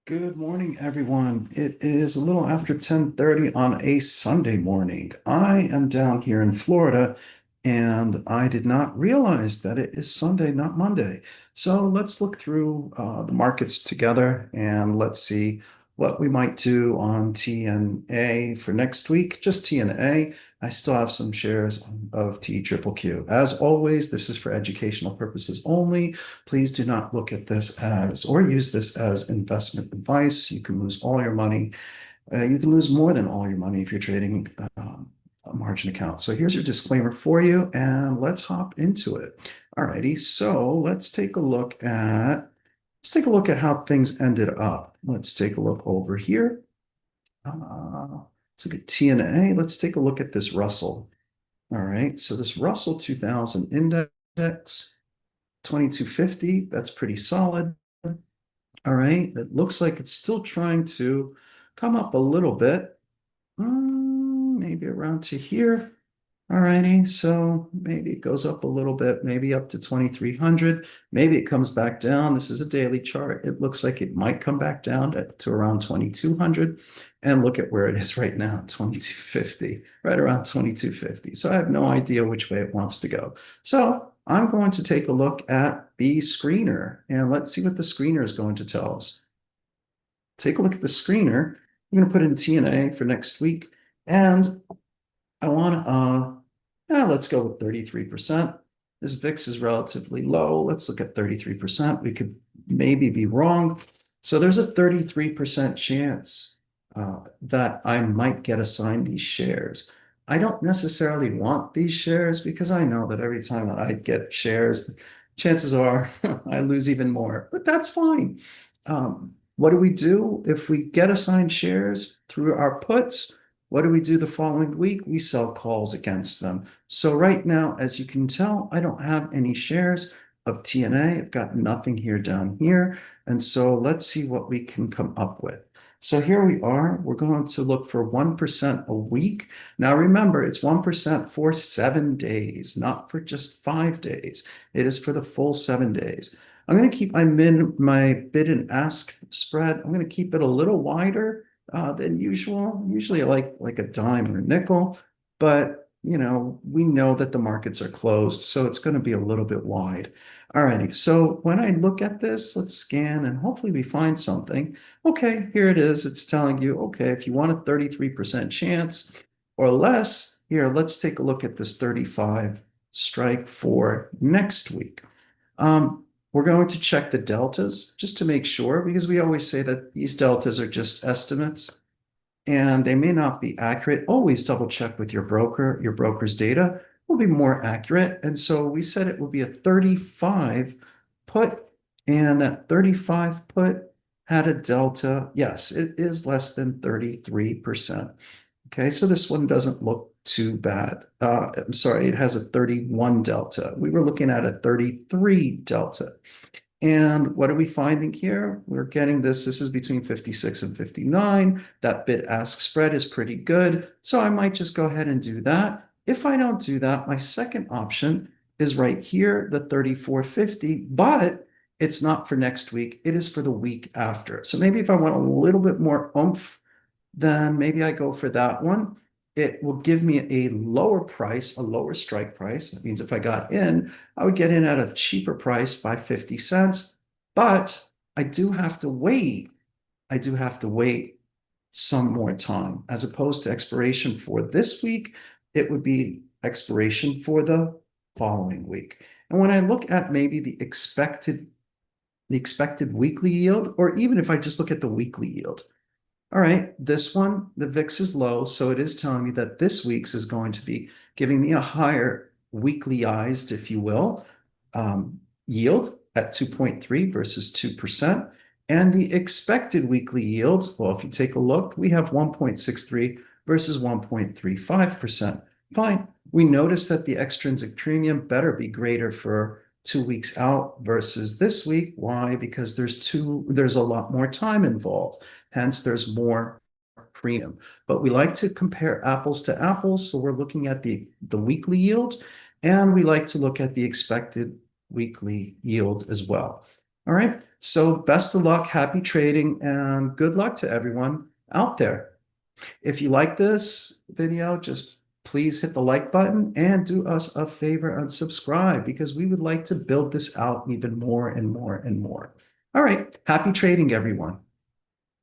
Good morning, everyone. It is a little after 10:30 on a Sunday morning. I am down here in Florida, and I did not realize that it is Sunday, not Monday. So let's look through the markets together and let's see what we might do on TNA for next week. Just TNA. I still have some shares of TQQQ. As always, this is for educational purposes only. Please do not look at this as or use this as investment advice. You can lose all your money. You can lose more than all your money if you're trading a margin account. So here's your disclaimer for you, and let's hop into it. Alrighty, so let's take a look at how things ended up. Let's take a look over here. Let's look at TNA. Let's take a look at this Russell. All right, so this Russell 2000 index, 2250, that's pretty solid. All right, it looks like it's still trying to come up a little bit, maybe around to here. All righty, so maybe it goes up a little bit, maybe up to 2300. Maybe it comes back down. This is a daily chart. It looks like it might come back down to around 2200. And look at where it is right now, 2250, right around 2250. So I have no idea which way it wants to go. So I'm going to take a look at the screener and let's see what the screener is going to tell us. Take a look at the screener. I'm going to put in TNA for next week. And I want to, let's go with 33%. This VIX is relatively low. Let's look at 33%. We could maybe be wrong. So there's a 33% chance that I might get assigned these shares. I don't necessarily want these shares because I know that every time that I get shares, chances are I lose even more, but that's fine. What do we do if we get assigned shares through our puts? What do we do the following week? We sell calls against them. So right now, as you can tell, I don't have any shares of TNA. I've got nothing here down here. And so let's see what we can come up with. So here we are. We're going to look for 1% a week. Now remember, it's 1% for 7 days, not for just 5 days. It is for the full 7 days. I'm going to keep my bid and ask spread. I'm going to keep it a little wider than usual. Usually I like a dime or a nickel, but we know that the markets are closed, so it's going to be a little bit wide. All righty, so when I look at this, let's scan and hopefully we find something. Okay, here it is. It's telling you, okay, if you want a 33% chance or less, here, let's take a look at this 35 strike for next week. We're going to check the deltas just to make sure, because we always say that these deltas are just estimates and they may not be accurate. Always double check with your broker. Your broker's data will be more accurate. And so we said it will be a 35 put, and that 35 put had a delta. Yes, it is less than 33%. Okay, so this one doesn't look too bad. I'm sorry, it has a 31 delta. We were looking at a 33 delta. And what are we finding here? We're getting this. This is between 56 and 59. That bid ask spread is pretty good. So I might just go ahead and do that. If I don't do that, my second option is right here, the 34.50, but it's not for next week. It is for the week after. So maybe if I want a little bit more oomph, then maybe I go for that one. It will give me a lower price, a lower strike price. That means if I got in, I would get in at a cheaper price by 50 cents. But I do have to wait. I do have to wait some more time. As opposed to expiration for this week, it would be expiration for the following week. And when I look at maybe the expected weekly yield, or even if I just look at the weekly yield, all right, this one, the VIX is low, so it is telling me that this week's is going to be giving me a higher weeklyized, if you will, yield at 2.3 versus 2%. And the expected weekly yields, well, if you take a look, we have 1.63 versus 1.35%. Fine. We notice that the extrinsic premium better be greater for 2 weeks out versus this week. Why? Because there's a lot more time involved. Hence, there's more premium. But we like to compare apples to apples. So we're looking at the weekly yield, and we like to look at the expected weekly yield as well. All right. So best of luck, happy trading, and good luck to everyone out there. If you like this video, just please hit the like button and do us a favor and subscribe because we would like to build this out even more and more and more. All right. Happy trading, everyone.